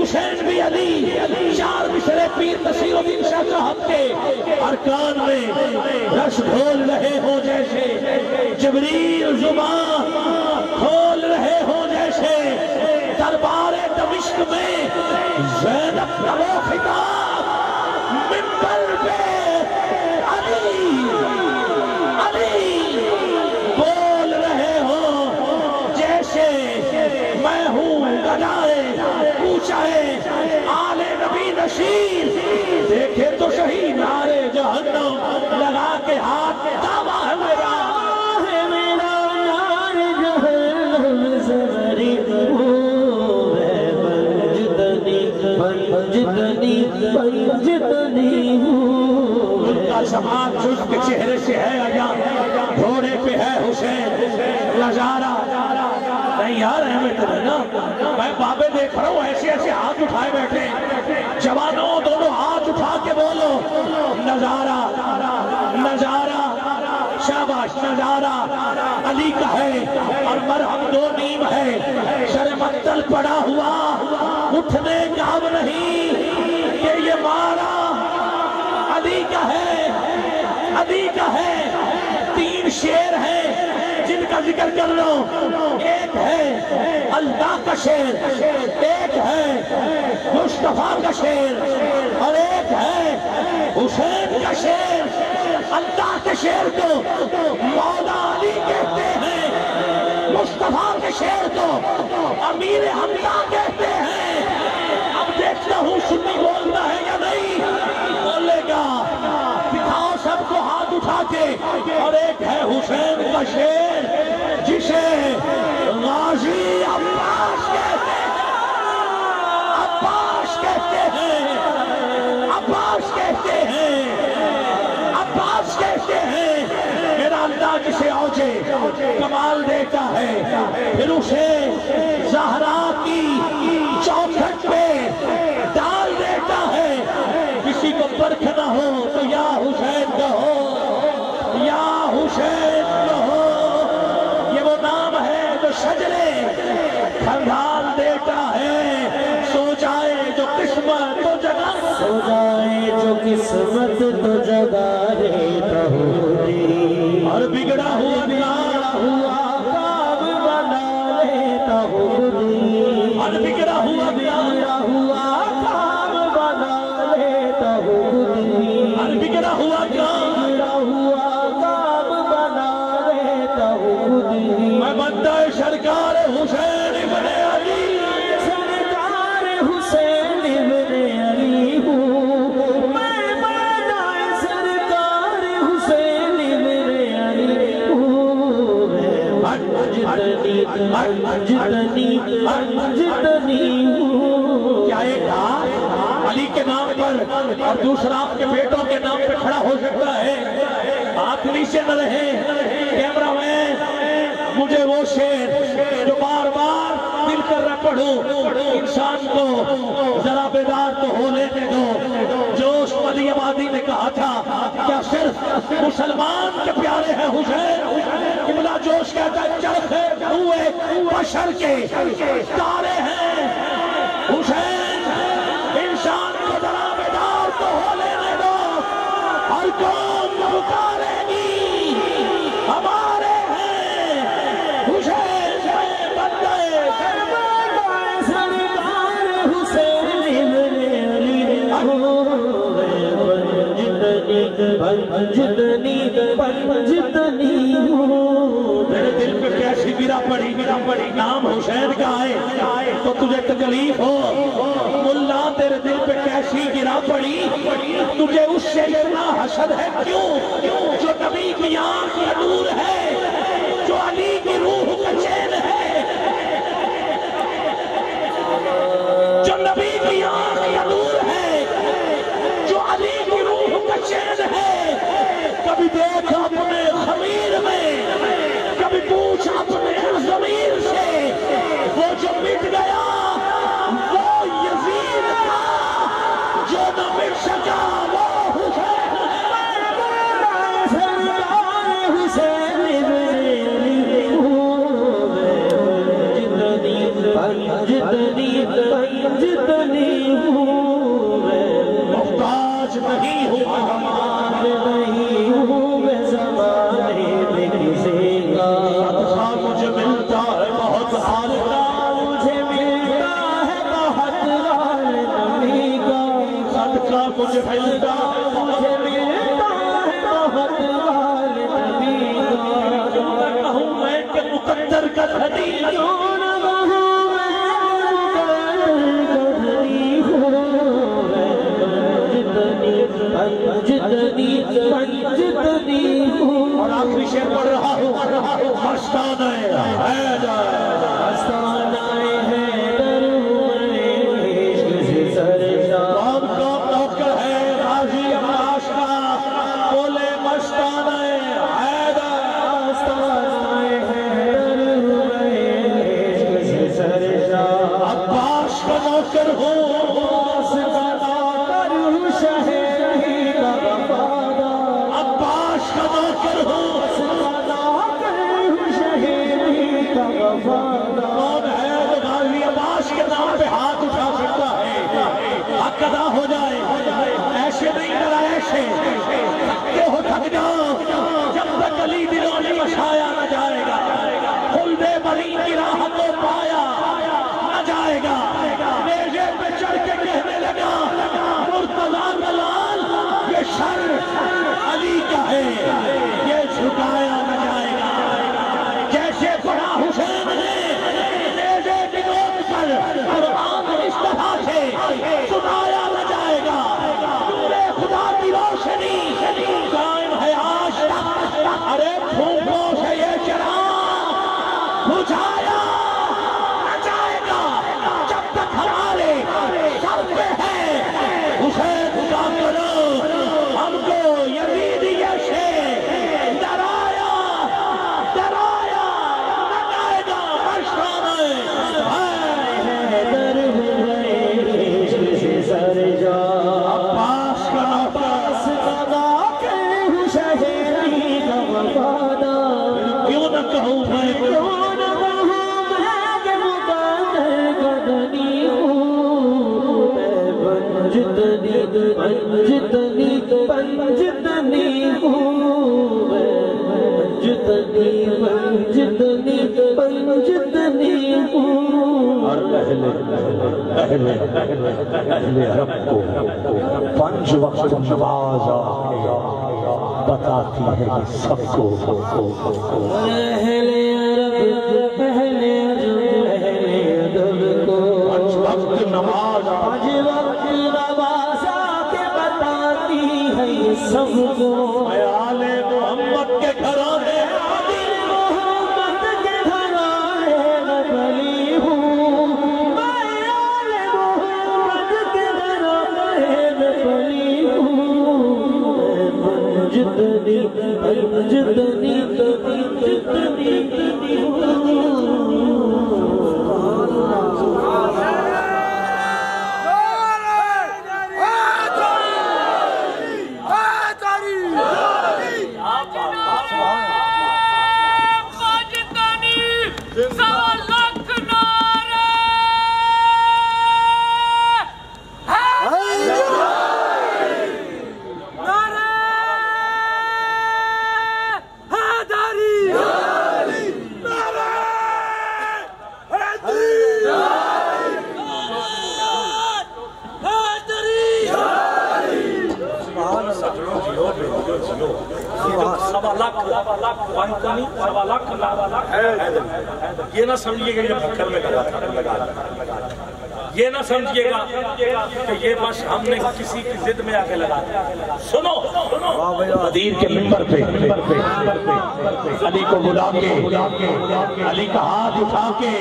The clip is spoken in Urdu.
حسین بھی علی، چار مصرے پیر نصیر الدین شاہ صاحب کے ارکان میں رش ڈھول رہے ہوں جیسے، جبریل زبان کھول رہے ہوں جیسے، دربار دمشق میں زینب کا وہ خطاب منبر پہ علی علی بول رہے ہوں جیسے میں ہوں گدائے پوچھائے آل نبی نشیر، دیکھے تو صحیح نعرے جہنم لگا کے ہاتھ دعویٰ ہے میرا نعرے جہنم سوری پنجتنی ان کا سماعت جس کے چہرے سے ہے آیا، گھوڑے پہ ہے حسین نظارہ نہیں یار احمد نا، میں بابے دیکھ رہا ہوں ایسے ایسے ہاتھ اٹھائے بیٹھے، جوانوں دونوں ہاتھ اٹھا کے بولو نظارہ نظارہ، شاباش نظارہ علی کا ہے اور مرہم دو نیم ہے، سر مقتل پڑا ہوا اٹھنے کا اب نہیں کہ یہ مارا علی کا ہے، علی کا ہے، تین شیر ہیں جن کا ذکر کر لو، ایک ہے اللہ کا شیر، ایک ہے مصطفیٰ کا شیر، اور ایک ہے حسین کا شیر۔ اللہ کے شیر کو مولا علی کہتے ہیں، مصطفیٰ کے شیر کو امیر حمزہ کہتے ہیں۔ اب دیکھتا ہوں سنی بولتا ہے یا نہیں، بولے گا دکھاؤ سب کو ہاتھ اٹھا کے، اور ایک ہے حسین کا شیر جسے غازی عباس کہتے ہیں، عباس کہتے ہیں، عباس کہتے ہیں، عباس کہتے ہیں۔ میرا اللہ جسے اوجے کمال دیتا ہے، پھر اسے زہرا کی چوکھٹ پہ ڈال دیتا ہے۔ کسی کو پرکھ نہ ہو تو یا حسین کہو، یا حسین کہو، یہ وہ نام ہے جو شجرے کھنگال دیتا ہے۔ سو جائے جو قسمت تو جگہ، سو جائے جو قسمت تو جگہ دیتا ہوں، اور بگڑا ہوا بگڑا ہوا کام بنا لیتا ہوں، اور بگڑا ہوا بگڑا ہوا کام بنا لیتا ہوں، اور بگڑا ہوا کام، بگڑا ہوا کام بنا لیتا ہوں، میں بندہ سرکار حسین ابن علی، سرکار حسین ابن علی ہوں، میں بندہ سرکار حسین ابن علی ہوں، جتنی ہوں۔ کیا ایک ہاتھ علی کے نام پر اور دوسرا آپ کے بیٹوں کے نام پہ کھڑا ہو سکتا ہے؟ ہاتھ نیچے نہ رہے، کیمرہ مین مجھے وہ شیر جو بار بار دل کر رہا پڑھوں، انسان کو ذرا بیدار تو ہو لینے دو۔ جوش مدی آبادی نے کہا تھا کیا صرف مسلمان کے پیارے ہیں حسین؟ قبلہ جوش کہتا ہے چرخے ہوئے بشر کے تارے ہیں حسین، انسان کو ذرا بیدار تو ہو لینے دو، ہر قوم پکارے گی ہمارے ہیں حسین میں بندے سرکار حسین ابن علی پنجتنی ہوں۔ میرے دل پہ کیسی گرا پڑی نام حسین کا آئے تو تجھے تکلیف ہو، ملا تیرے دل پہ کیسی گرا پڑی، تجھے اس سے اتنا حسد ہے کیوں؟ جو نبی کی آنکھ کا نور ہے، جو علی کی روح کا چین ہے، جو نبی کی آنکھ کا نور ہے، جو علی کی روح کا چین ہے، کبھی دیکھ اپنے خمیر میں، کبھی پوچھ اپنے ضمیر سے، وہ جو مٹ گیا وہ یزید تھا، جو نہ مٹ سکا وہ حسین ہے۔ سجدہ مجھے ملتا ہے بہت حال نبی کا کہوں میں کہ مقدر کا دھنی کیوں نہ کہوں میں مقدر کا دھنی ہوں پنجتنی ہوں اور آخری شعر پڑھ رہا ہوں مستانہ حیدر مستانہ حیدر میں عشق سے سرشار کون کون نوکر ہے غازی عباس کا بولے مستانہ حیدر مستانہ حیدر میں عشق سے سرشار عباس کا نوکر ہوں عباس کا نوکر ہوں شہری کا وفادار عباس کا نوکر ہوں کون ہے جو غازی عباس کے نام پہ ہاتھ اٹھا سکتا ہے حق ادا ہو جائے ایسے نہیں کرا ایسے تھکتے ہو تھک جاؤ جب تک علی دلوں میں بسایا نہ جائے گا خلد بری کی راہ کو پایا نہ جائے گا نیزے پہ چڑھ کے کہنے لگا مرتضیٰ دلال یہ سر علی کا ہے یہ جھکایا نہ جائے گا جیسے بڑا حسین نے نیزے ڈگوٹ کر قرآن اس طرح سے سنایا نہ جائے گا نور خدا کی روشنی قائم ہے آج تک ارے پھونکوں سے یہ چراغ بجھایا نہ جائے گا جب تک ہمارے سر پہ ہے حسین کا کرو ہم کو یزید یہ سے ڈرایا نہ جائے گا مستانہ حیدر میں عشق سے سرشار عباس کا نوکر شہری کا وفادار کیوں نہ کہوں میں کیوں نہ کہوں میں کہ مقدر کا دھنی ہوں میں پنجتنی ہوں میں پنجتنی ہوں اور اہل رب کو پنج وقت نماز بتاتی ہے یہ سب کو اہل عرب اہل ادب کو پنج وقت نماز پنج وقت نماز کے بتاتی ہے یہ سب کو میں آل محمد کے گھرانے محمد کے گھرانے میں بلی ہوں میں آل محمد کے گھرانے میں بلی ہوں میں پنجتنی یہ نہ سمجھیے گا یہ نہ سمجھیے گا کہ یہ بس ہم نے کسی کی ضد میں آ کے لگا دیا سنو غدیر کے منبر پہ علی کو بلا کے علی کا ہاتھ اٹھا کے